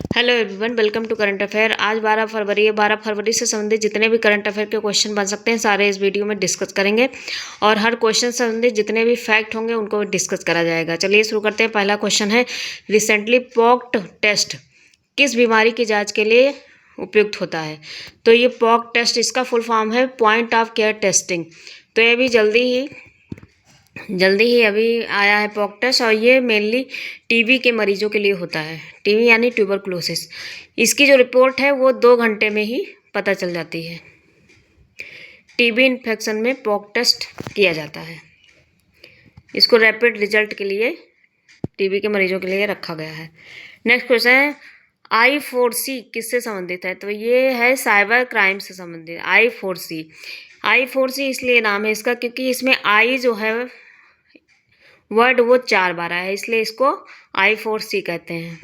Hello everyone, welcome to current affair. आज 12 फरवरी है। 12 फरवरी से संबंधित जितने भी करंट अफेयर के क्वेश्चन बन सकते हैं सारे इस वीडियो में डिस्कस करेंगे और हर क्वेश्चन से संबंधित जितने भी फैक्ट होंगे उनको डिस्कस करा जाएगा। चलिए शुरू करते हैं। पहला क्वेश्चन है, रिसेंटली पॉक्ड टेस्ट किस बीमारी की जाँच के लिए उपयुक्त होता है? तो ये पॉक टेस्ट, इसका फुल फॉर्म है पॉइंट ऑफ केयर टेस्टिंग। तो ये भी जल्दी ही अभी आया है पॉक टेस्ट, और ये मेनली टीबी के मरीजों के लिए होता है। टीबी यानी ट्यूबरकुलोसिस। इसकी जो रिपोर्ट है वो 2 घंटे में ही पता चल जाती है। टीबी इन्फेक्शन में पॉक टेस्ट किया जाता है। इसको रैपिड रिजल्ट के लिए टीबी के मरीजों के लिए रखा गया है। नेक्स्ट क्वेश्चन है, I4C किससे संबंधित है? तो ये है साइबर क्राइम से संबंधित। I4C इसलिए नाम है इसका क्योंकि इसमें आई जो है वर्ड वो 4 बार आया है, इसलिए इसको I4C कहते हैं।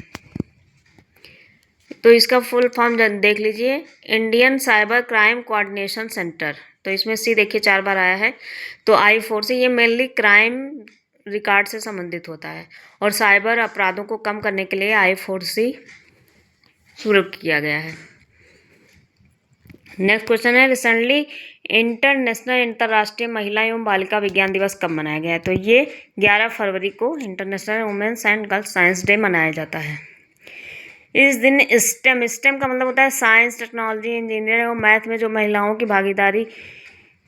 तो इसका फुल फॉर्म देख लीजिए, Indian cyber crime coordination centre. तो इसमें सी देखिए 4 बार आया है। तो I4C ये मेनली क्राइम रिकॉर्ड से संबंधित होता है और साइबर अपराधों को कम करने के लिए I4C शुरू किया गया है। नेक्स्ट क्वेश्चन है, रिसेंटली अंतर्राष्ट्रीय महिला एवं बालिका विज्ञान दिवस कब मनाया गया है? तो ये 11 फरवरी को international women's and girls science day मनाया जाता है। इस दिन स्टेम का मतलब होता है साइंस, टेक्नोलॉजी, इंजीनियरिंग और मैथ में जो महिलाओं की भागीदारी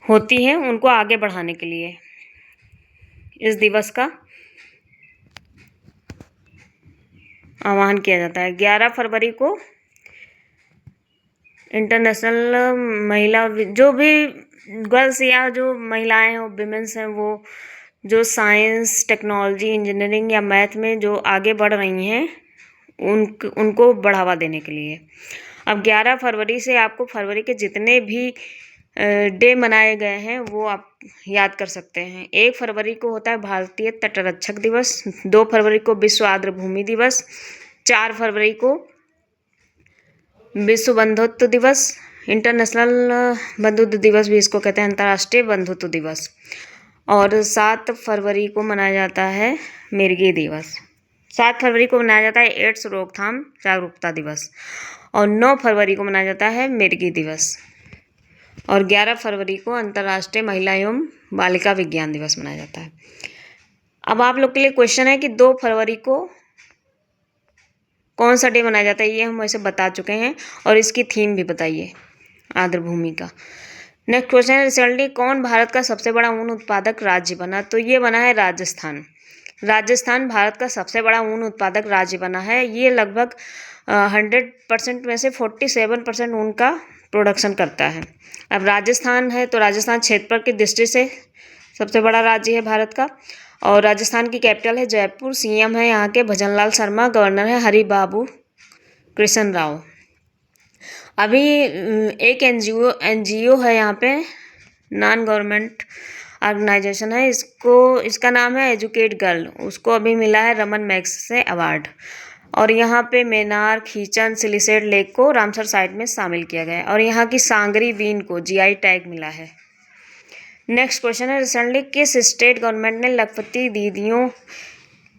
होती है उनको आगे बढ़ाने के लिए इस दिवस का आह्वान किया जाता है। 11 फरवरी को इंटरनेशनल महिला, जो भी गर्ल्स या जो महिलाएं हैं, विमेंस हैं, वो जो साइंस, टेक्नोलॉजी, इंजीनियरिंग या मैथ में जो आगे बढ़ रही हैं उनको बढ़ावा देने के लिए। अब 11 फरवरी से आपको फरवरी के जितने भी डे मनाए गए हैं वो आप याद कर सकते हैं। 1 फरवरी को होता है भारतीय तटरक्षक दिवस, 2 फरवरी को विश्व आर्द्रभूमि दिवस, 4 फरवरी को विश्व बंधुत्व दिवस, इंटरनेशनल बंधुत्व दिवस भी इसको कहते हैं, अंतर्राष्ट्रीय बंधुत्व दिवस, और 7 फरवरी को मनाया जाता है मिर्गी दिवस। 7 फरवरी को मनाया जाता है एड्स रोकथाम जागरूकता दिवस, और 9 फरवरी को मनाया जाता है मिर्गी दिवस, और 11 फरवरी को अंतर्राष्ट्रीय महिला एवं बालिका विज्ञान दिवस मनाया जाता है। अब आप लोग के लिए क्वेश्चन है कि 2 फरवरी को कौन सा डे मनाया जाता है? ये हम वैसे बता चुके हैं, और इसकी थीम भी बताइए आर्द्रभूमि का। नेक्स्ट क्वेश्चन है, रिसेंटली कौन भारत का सबसे बड़ा ऊन उत्पादक राज्य बना? तो ये बना है राजस्थान। राजस्थान भारत का सबसे बड़ा ऊन उत्पादक राज्य बना है। ये लगभग 100% में से 47% ऊन का प्रोडक्शन करता है। अब राजस्थान है तो राजस्थान क्षेत्रफल की दृष्टि से सबसे बड़ा राज्य है भारत का, और राजस्थान की कैपिटल है जयपुर। सीएम है यहाँ के भजनलाल शर्मा, गवर्नर है हरिबाबू कृष्ण राव। अभी एक एनजीओ है यहाँ पे, नॉन गवर्नमेंट ऑर्गेनाइजेशन है, इसका नाम है एजुकेट गर्ल। उसको अभी मिला है रमन मैग्सेसे से अवार्ड, और यहाँ पे मेनार, खीचन, सिलिसेट लेक को रामसर साइट में शामिल किया गया है, और यहाँ की सांगरी बीन को जीआई टैग मिला है। नेक्स्ट क्वेश्चन है, रिसेंटली किस स्टेट गवर्नमेंट ने लखपति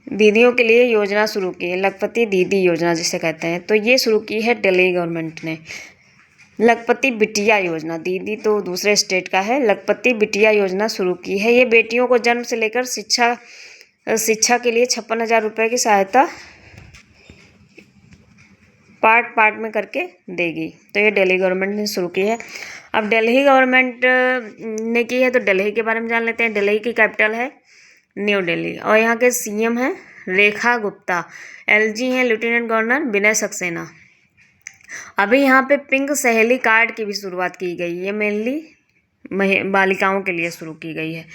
दीदियों के लिए योजना शुरू की है? लखपति दीदी योजना जिसे कहते हैं, तो ये शुरू की है दिल्ली गवर्नमेंट ने। लखपति बिटिया योजना, दीदी तो दूसरे स्टेट का है, लखपति बिटिया योजना शुरू की है। ये बेटियों को जन्म से लेकर शिक्षा के लिए 56,000 रुपये की सहायता पार्ट में करके देगी। तो ये दिल्ली गवर्नमेंट ने शुरू की है। अब दिल्ली गवर्नमेंट ने की है तो दिल्ली के बारे में जान लेते हैं। दिल्ली की कैपिटल है न्यू दिल्ली, और यहाँ के सीएम हैं रेखा गुप्ता। एलजी हैं लेफ्टिनेंट गवर्नर विनय सक्सेना। अभी यहाँ पे पिंक सहेली कार्ड की भी शुरुआत की गई है, ये मेनली बालिकाओं के लिए शुरू की गई है।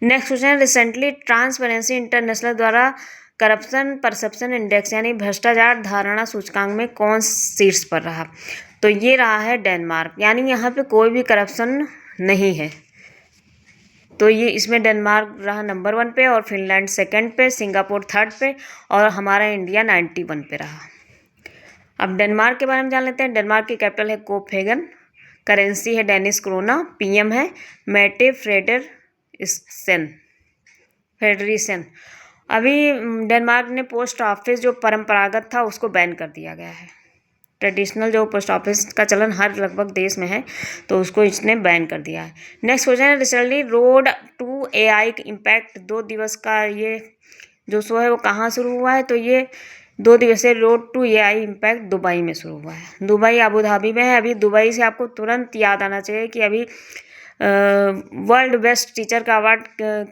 Next question, recently transparency international द्वारा करप्शन परसेप्शन इंडेक्स यानी भ्रष्टाचार धारणा सूचकांक में कौन शीर्ष पर रहा? तो ये रहा है डेनमार्क, यानी यहाँ पे कोई भी करप्शन नहीं है। तो ये इसमें डेनमार्क रहा नंबर 1 पे, और फिनलैंड 2nd पे, सिंगापुर 3rd पे, और हमारा इंडिया 91 पे रहा। अब डेनमार्क के बारे में जान लेते हैं। डेनमार्क की कैपिटल है कोपेनहेगन, करेंसी है डेनिश क्रोना, पीएम है मेटे फ्रेडरिसन। अभी डेनमार्क ने पोस्ट ऑफिस जो परंपरागत था उसको बैन कर दिया गया है। ट्रेडिशनल जो पोस्ट ऑफिस का चलन हर लगभग देश में है, तो उसको इसने बैन कर दिया है। नेक्स्ट क्वेश्चन है, recently road to AI impact 2 दिवस का ये जो शो है वो कहाँ शुरू हुआ है? तो ये 2 दिवसीय road to AI impact Dubai में शुरू हुआ है। दुबई अबू धाबी में है। अभी दुबई से आपको तुरंत याद आना चाहिए कि अभी वर्ल्ड बेस्ट टीचर का अवार्ड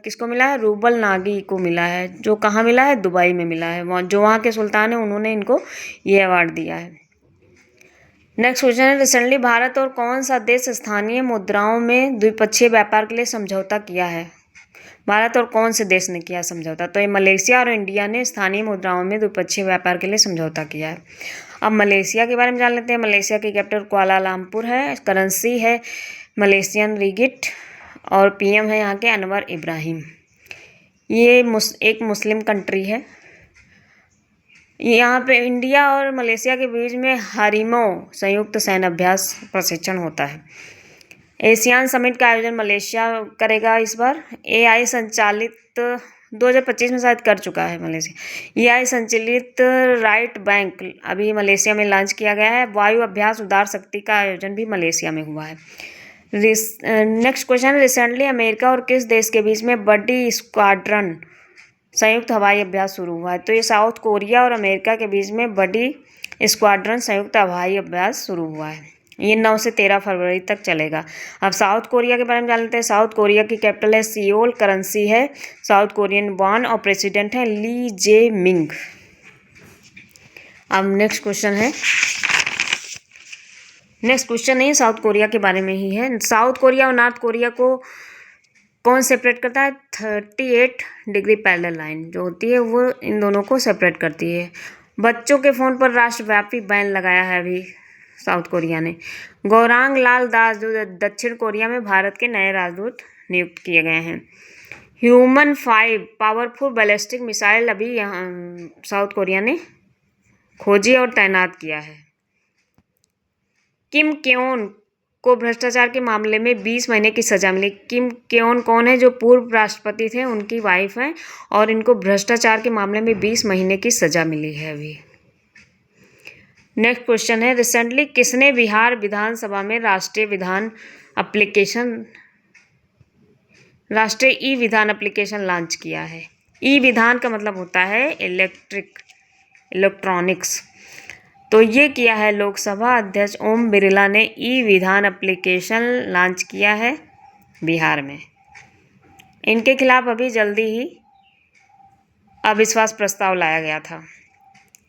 किसको मिला है? रूबल नागी को मिला है, जो कहाँ मिला है? दुबई में मिला है। जो वहाँ के सुल्तान हैं उन्होंने इनको ये अवार्ड दिया है। नेक्स्ट क्वेश्चन है, रिसेंटली भारत और कौन सा देश स्थानीय मुद्राओं में द्विपक्षीय व्यापार के लिए समझौता किया है? भारत और कौन से देश ने किया समझौता? तो ये मलेशिया और इंडिया ने स्थानीय मुद्राओं में द्विपक्षीय व्यापार के लिए समझौता किया है। अब मलेशिया के बारे में जान लेते हैं। मलेशिया की कैपिटल कुआलालंपुर है। करेंसी है मलेशियन रिगिट और PM है यहाँ के अनवर इब्राहिम। ये एक मुस्लिम कंट्री है। यहाँ पे इंडिया और मलेशिया के बीच में हरिमो संयुक्त सैन्य अभ्यास प्रशिक्षण होता है। एशियान समिट का आयोजन मलेशिया करेगा इस बार। AI संचालित 2025 में शायद कर चुका है मलेशिया। AI संचालित राइट बैंक अभी मलेशिया में लॉन्च किया गया है। वायु अभ्यास उदार शक्ति का आयोजन भी मलेशिया में हुआ है। नेक्स्ट क्वेश्चन, रिसेंटली अमेरिका और किस देश के बीच में बडी स्क्वाड्रन संयुक्त हवाई अभ्यास शुरू हुआ है? तो ये साउथ कोरिया और अमेरिका के बीच में बडी स्क्वाड्रन संयुक्त हवाई अभ्यास शुरू हुआ है। ये 9 से 13 फरवरी तक चलेगा। अब साउथ कोरिया के बारे में जान लेते हैं। साउथ कोरिया की कैपिटल है सियोल। करेंसी है साउथ कोरियन वॉन और प्रेसिडेंट है ली जे मिंग। अब नेक्स्ट क्वेश्चन है साउथ कोरिया के बारे में ही है। साउथ कोरिया और नॉर्थ कोरिया को कौन सेपरेट करता है? 38 डिग्री पैरेलल लाइन जो होती है वो इन दोनों को सेपरेट करती है। बच्चों के फ़ोन पर राष्ट्रव्यापी बैन लगाया है अभी साउथ कोरिया ने। गौरांग लाल दास जो दक्षिण कोरिया में भारत के नए राजदूत नियुक्त किए गए हैं। ह्यूमन 5 पावरफुल बैलिस्टिक मिसाइल अभी यहाँ साउथ कोरिया ने खोजी और तैनात किया है। किम क्योन को भ्रष्टाचार के मामले में 20 महीने की सजा मिली। किम क्योन कौन है? जो पूर्व राष्ट्रपति थे उनकी वाइफ हैं और इनको भ्रष्टाचार के मामले में 20 महीने की सजा मिली है अभी। नेक्स्ट क्वेश्चन है, रिसेंटली किसने बिहार विधानसभा में राष्ट्रीय ई विधान एप्लीकेशन लॉन्च किया है? ई विधान का मतलब होता है इलेक्ट्रॉनिक्स। तो ये किया है लोकसभा अध्यक्ष ओम बिरला ने ई विधान एप्लीकेशन लॉन्च किया है बिहार में। इनके खिलाफ अभी जल्दी ही अविश्वास प्रस्ताव लाया गया था।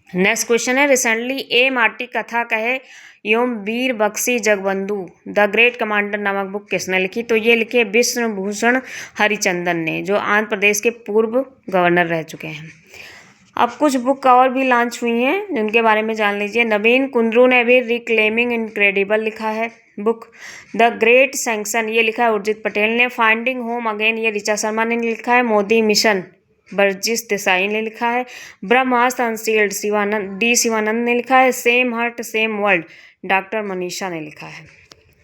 नेक्स्ट क्वेश्चन है, रिसेंटली ए माटी कथा कहे एवं Veer Bakshi Jagabandhu the great commander नामक बुक किसने लिखी? तो ये लिखी है विष्णु भूषण हरिचंदन ने, जो आंध्र प्रदेश के पूर्व गवर्नर रह चुके हैं। अब कुछ बुक और भी लॉन्च हुई हैं जिनके बारे में जान लीजिए। नवीन कुंद्रू ने भी रिक्लेमिंग इनक्रेडिबल लिखा है बुक। द ग्रेट सैंक्शन ये लिखा है उर्जित पटेल ने। फाइंडिंग होम अगेन ये ऋचा शर्मा ने लिखा है। मोदी मिशन बर्जिस देसाई ने लिखा है। ब्रह्मास्त्र अनसील्ड शिवानंद ने लिखा है। Same heart same world doctor Manisha ने लिखा है।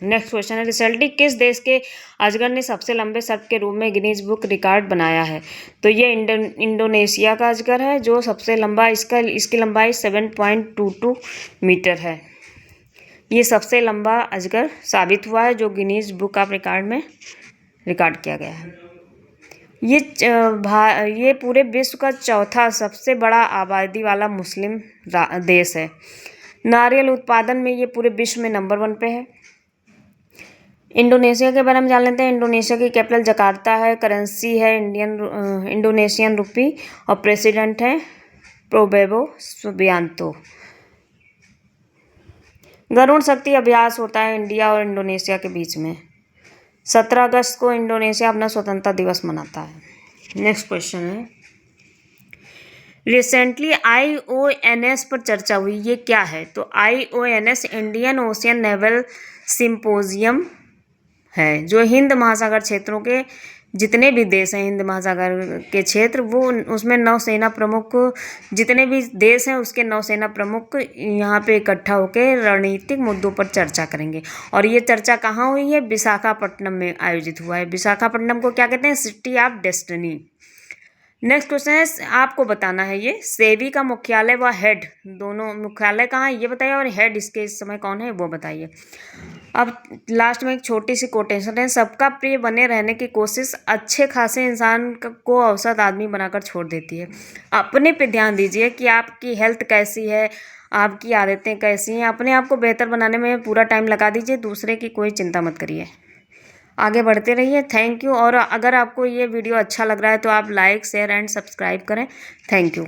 नेक्स्ट क्वेश्चन है, रिसेंटली किस देश के अजगर ने सबसे लंबे सर्प के रूप में गिनीज बुक रिकॉर्ड बनाया है? तो ये इंडोनेशिया का अजगर है जो सबसे लंबा इसकी लंबाई 7.22 मीटर है। ये सबसे लंबा अजगर साबित हुआ है जो गिनीज बुक ऑफ रिकॉर्ड में रिकॉर्ड किया गया है। ये पूरे विश्व का चौथा सबसे बड़ा आबादी वाला मुस्लिम देश है। नारियल उत्पादन में ये पूरे विश्व में नंबर 1 पे है। इंडोनेशिया के बारे में जान लेते हैं। इंडोनेशिया की कैपिटल जकार्ता है। करेंसी है इंडोनेशियन रुपी और प्रेसिडेंट है प्रोबेबो सुबियांतो। गरुड़ शक्ति अभ्यास होता है इंडिया और इंडोनेशिया के बीच में। 17 अगस्त को इंडोनेशिया अपना स्वतंत्रता दिवस मनाता है। नेक्स्ट क्वेश्चन है, रिसेंटली IONS पर चर्चा हुई, ये क्या है? तो IONS Indian ocean naval symposium है, जो हिंद महासागर क्षेत्रों के जितने भी देश हैं हिंद महासागर के क्षेत्र, वो उसमें नौसेना प्रमुख जितने भी देश हैं उसके नौसेना प्रमुख यहाँ पे इकट्ठा होकर रणनीतिक मुद्दों पर चर्चा करेंगे। और ये चर्चा कहाँ हुई है? विशाखापट्टनम में आयोजित हुआ है। विशाखापट्टनम को क्या कहते हैं? City of destiny. Next question है, आपको बताना है ये सेबी का मुख्यालय व हेड दोनों, मुख्यालय कहाँ है ये बताइए और हेड इसके इस समय कौन है वो बताइए। अब लास्ट में एक छोटी सी कोटेशन है, सबका प्रिय बने रहने की कोशिश अच्छे खासे इंसान को औसत आदमी बनाकर छोड़ देती है। अपने पे ध्यान दीजिए कि आपकी हेल्थ कैसी है, आपकी आदतें कैसी हैं, अपने आप को बेहतर बनाने में पूरा टाइम लगा दीजिए, दूसरे की कोई चिंता मत करिए, आगे बढ़ते रहिए। Thank you. और अगर आपको ये वीडियो अच्छा लग रहा है तो आप लाइक शेयर एंड सब्सक्राइब करें। Thank you.